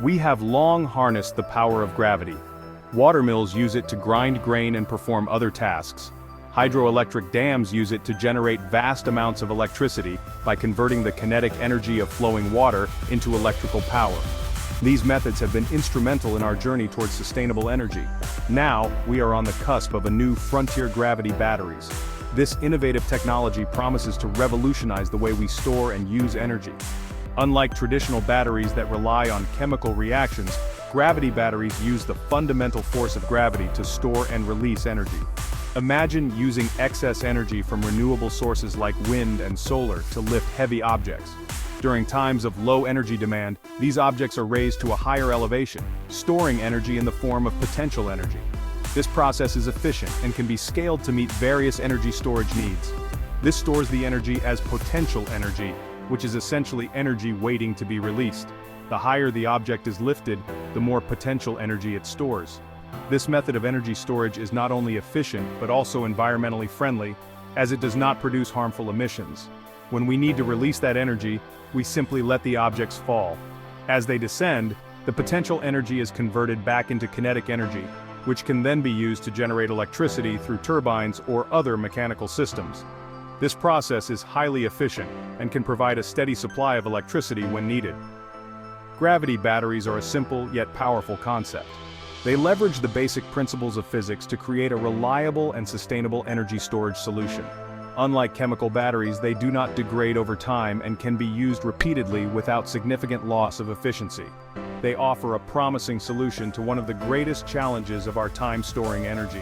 We have long harnessed the power of gravity. Watermills use it to grind grain and perform other tasks. Hydroelectric dams use it to generate vast amounts of electricity by converting the kinetic energy of flowing water into electrical power. These methods have been instrumental in our journey towards sustainable energy. Now, we are on the cusp of a new frontier: gravity batteries. This innovative technology promises to revolutionize the way we store and use energy. Unlike traditional batteries that rely on chemical reactions, gravity batteries use the fundamental force of gravity to store and release energy. Imagine using excess energy from renewable sources like wind and solar to lift heavy objects. During times of low energy demand, these objects are raised to a higher elevation, storing energy in the form of potential energy. This process is efficient and can be scaled to meet various energy storage needs. This stores the energy as potential energy, which is essentially energy waiting to be released. The higher the object is lifted, the more potential energy it stores. This method of energy storage is not only efficient but also environmentally friendly, as it does not produce harmful emissions. When we need to release that energy, we simply let the objects fall. As they descend, the potential energy is converted back into kinetic energy, which can then be used to generate electricity through turbines or other mechanical systems. This process is highly efficient and can provide a steady supply of electricity when needed. Gravity batteries are a simple yet powerful concept. They leverage the basic principles of physics to create a reliable and sustainable energy storage solution. Unlike chemical batteries, they do not degrade over time and can be used repeatedly without significant loss of efficiency. They offer a promising solution to one of the greatest challenges of our time: storing energy.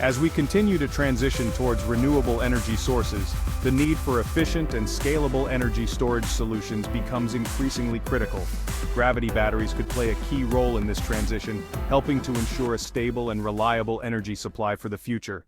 As we continue to transition towards renewable energy sources, the need for efficient and scalable energy storage solutions becomes increasingly critical. Gravity batteries could play a key role in this transition, helping to ensure a stable and reliable energy supply for the future.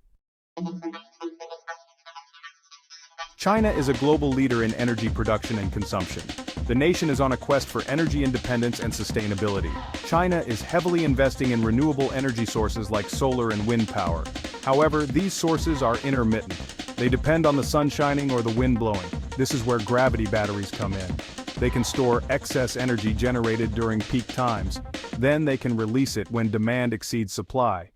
China is a global leader in energy production and consumption. The nation is on a quest for energy independence and sustainability. China is heavily investing in renewable energy sources like solar and wind power. However, these sources are intermittent. They depend on the sun shining or the wind blowing. This is where gravity batteries come in. They can store excess energy generated during peak times. Then they can release it when demand exceeds supply.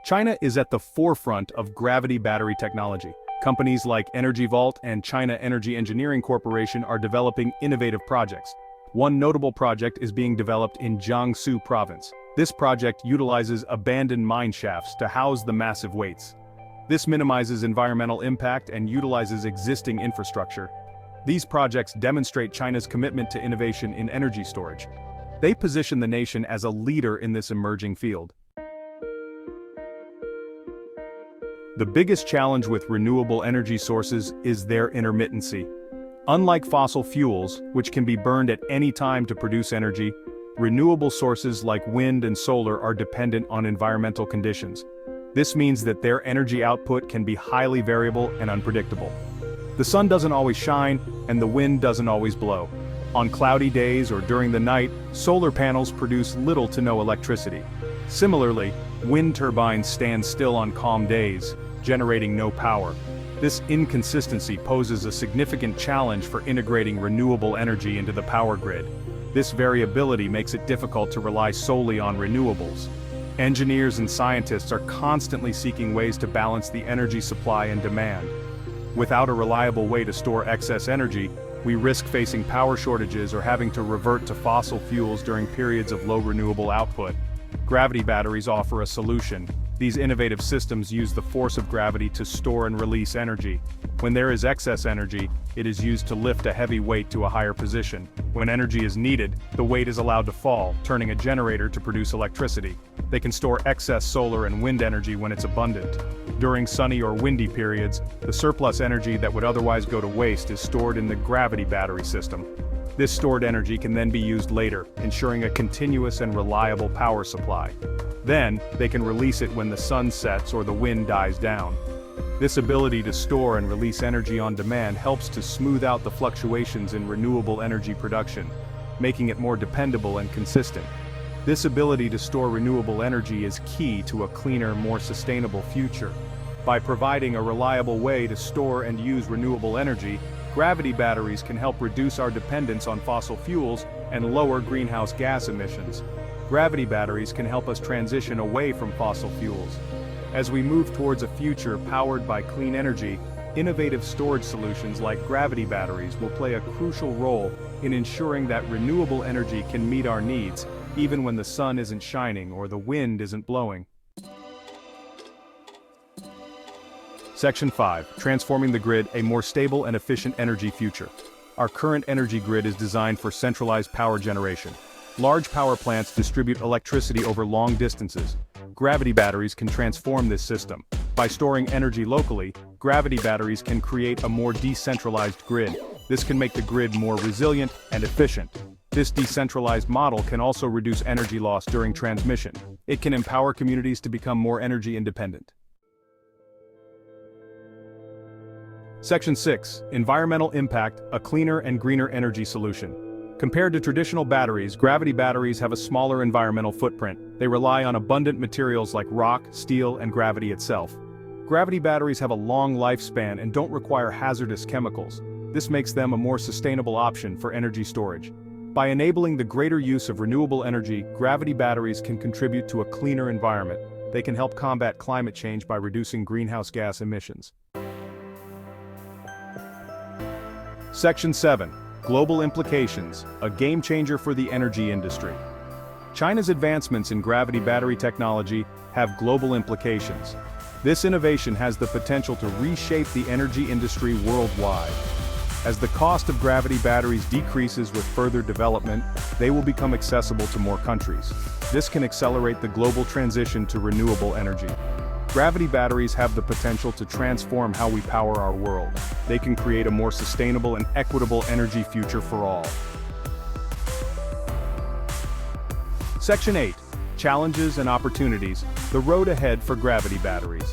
China is at the forefront of gravity battery technology. Companies like Energy Vault and China Energy Engineering Corporation are developing innovative projects. One notable project is being developed in Jiangsu province. This project utilizes abandoned mine shafts to house the massive weights. This minimizes environmental impact and utilizes existing infrastructure. These projects demonstrate China's commitment to innovation in energy storage. They position the nation as a leader in this emerging field. The biggest challenge with renewable energy sources is their intermittency. Unlike fossil fuels, which can be burned at any time to produce energy, renewable sources like wind and solar are dependent on environmental conditions. This means that their energy output can be highly variable and unpredictable. The sun doesn't always shine, and the wind doesn't always blow. On cloudy days or during the night, solar panels produce little to no electricity. Similarly, wind turbines stand still on calm days, generating no power. This inconsistency poses a significant challenge for integrating renewable energy into the power grid. This variability makes it difficult to rely solely on renewables. Engineers and scientists are constantly seeking ways to balance the energy supply and demand. Without a reliable way to store excess energy, we risk facing power shortages or having to revert to fossil fuels during periods of low renewable output. Gravity batteries offer a solution. These innovative systems use the force of gravity to store and release energy. When there is excess energy, it is used to lift a heavy weight to a higher position. When energy is needed, the weight is allowed to fall, turning a generator to produce electricity. They can store excess solar and wind energy when it's abundant. During sunny or windy periods, the surplus energy that would otherwise go to waste is stored in the gravity battery system. This stored energy can then be used later, ensuring a continuous and reliable power supply. Then, they can release it when the sun sets or the wind dies down. This ability to store and release energy on demand helps to smooth out the fluctuations in renewable energy production, making it more dependable and consistent. This ability to store renewable energy is key to a cleaner, more sustainable future. By providing a reliable way to store and use renewable energy, gravity batteries can help reduce our dependence on fossil fuels and lower greenhouse gas emissions. Gravity batteries can help us transition away from fossil fuels. As we move towards a future powered by clean energy, innovative storage solutions like gravity batteries will play a crucial role in ensuring that renewable energy can meet our needs, even when the sun isn't shining or the wind isn't blowing. Section 5. Transforming the grid, a more stable and efficient energy future. Our current energy grid is designed for centralized power generation. Large power plants distribute electricity over long distances. Gravity batteries can transform this system. By storing energy locally, gravity batteries can create a more decentralized grid. This can make the grid more resilient and efficient. This decentralized model can also reduce energy loss during transmission. It can empower communities to become more energy independent. Section 6. Environmental impact, a cleaner and greener energy solution. Compared to traditional batteries, gravity batteries have a smaller environmental footprint. They rely on abundant materials like rock, steel, and gravity itself. Gravity batteries have a long lifespan and don't require hazardous chemicals. This makes them a more sustainable option for energy storage. By enabling the greater use of renewable energy, gravity batteries can contribute to a cleaner environment. They can help combat climate change by reducing greenhouse gas emissions. Section 7. Global implications, a game changer for the energy industry. China's advancements in gravity battery technology have global implications. This innovation has the potential to reshape the energy industry worldwide. As the cost of gravity batteries decreases with further development, they will become accessible to more countries. This can accelerate the global transition to renewable energy. Gravity batteries have the potential to transform how we power our world. They can create a more sustainable and equitable energy future for all. Section 8. Challenges and opportunities, the road ahead for gravity batteries.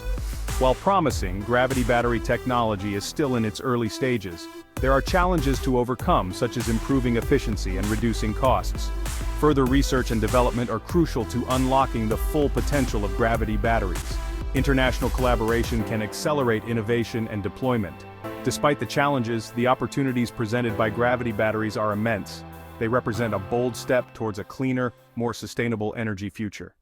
While promising, gravity battery technology is still in its early stages. There are challenges to overcome, such as improving efficiency and reducing costs. Further research and development are crucial to unlocking the full potential of gravity batteries. International collaboration can accelerate innovation and deployment. Despite the challenges, the opportunities presented by gravity batteries are immense. They represent a bold step towards a cleaner, more sustainable energy future.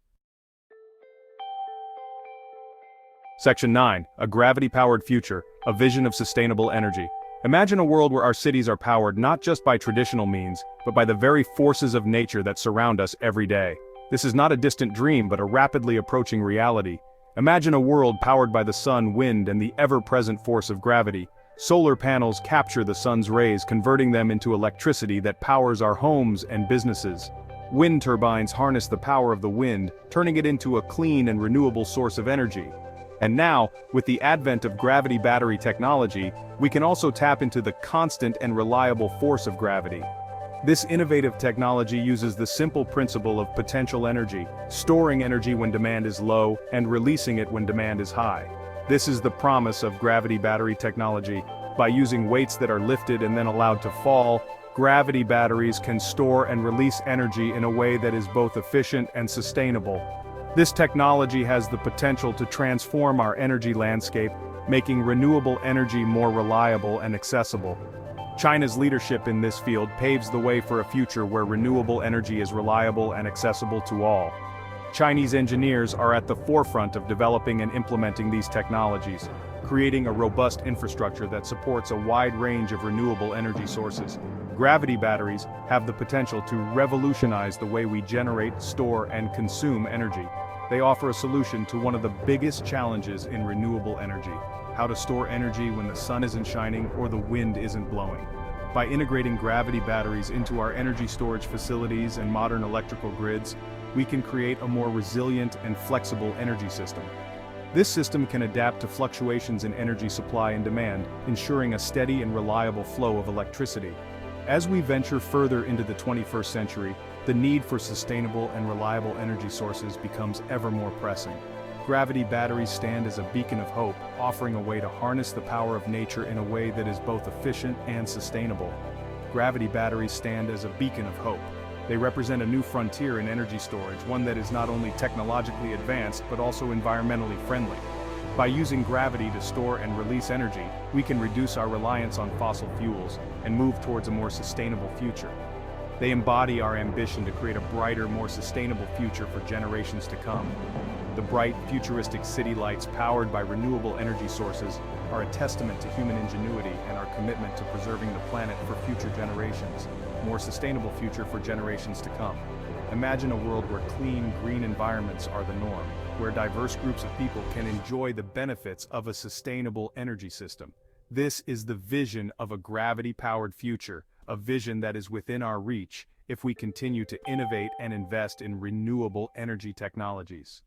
Section 9. A gravity-powered future, a vision of sustainable energy. Imagine a world where our cities are powered not just by traditional means, but by the very forces of nature that surround us every day. This is not a distant dream, but a rapidly approaching reality. Imagine a world powered by the sun, wind, and the ever-present force of gravity. Solar panels capture the sun's rays, converting them into electricity that powers our homes and businesses. Wind turbines harness the power of the wind, turning it into a clean and renewable source of energy. And now, with the advent of gravity battery technology, we can also tap into the constant and reliable force of gravity. This innovative technology uses the simple principle of potential energy, storing energy when demand is low and releasing it when demand is high. This is the promise of gravity battery technology. By using weights that are lifted and then allowed to fall, gravity batteries can store and release energy in a way that is both efficient and sustainable. This technology has the potential to transform our energy landscape, making renewable energy more reliable and accessible. China's leadership in this field paves the way for a future where renewable energy is reliable and accessible to all. Chinese engineers are at the forefront of developing and implementing these technologies, creating a robust infrastructure that supports a wide range of renewable energy sources. Gravity batteries have the potential to revolutionize the way we generate, store, and consume energy. They offer a solution to one of the biggest challenges in renewable energy: how to store energy when the sun isn't shining or the wind isn't blowing. By integrating gravity batteries into our energy storage facilities and modern electrical grids, we can create a more resilient and flexible energy system. This system can adapt to fluctuations in energy supply and demand, ensuring a steady and reliable flow of electricity. As we venture further into the 21st century, the need for sustainable and reliable energy sources becomes ever more pressing. Gravity batteries stand as a beacon of hope, offering a way to harness the power of nature in a way that is both efficient and sustainable. Gravity batteries stand as a beacon of hope. They represent a new frontier in energy storage, one that is not only technologically advanced but also environmentally friendly. By using gravity to store and release energy, we can reduce our reliance on fossil fuels and move towards a more sustainable future. They embody our ambition to create a brighter, more sustainable future for generations to come. The bright, futuristic city lights powered by renewable energy sources are a testament to human ingenuity and our commitment to preserving the planet for future generations, a more sustainable future for generations to come. Imagine a world where clean, green environments are the norm, where diverse groups of people can enjoy the benefits of a sustainable energy system. This is the vision of a gravity-powered future, a vision that is within our reach if we continue to innovate and invest in renewable energy technologies.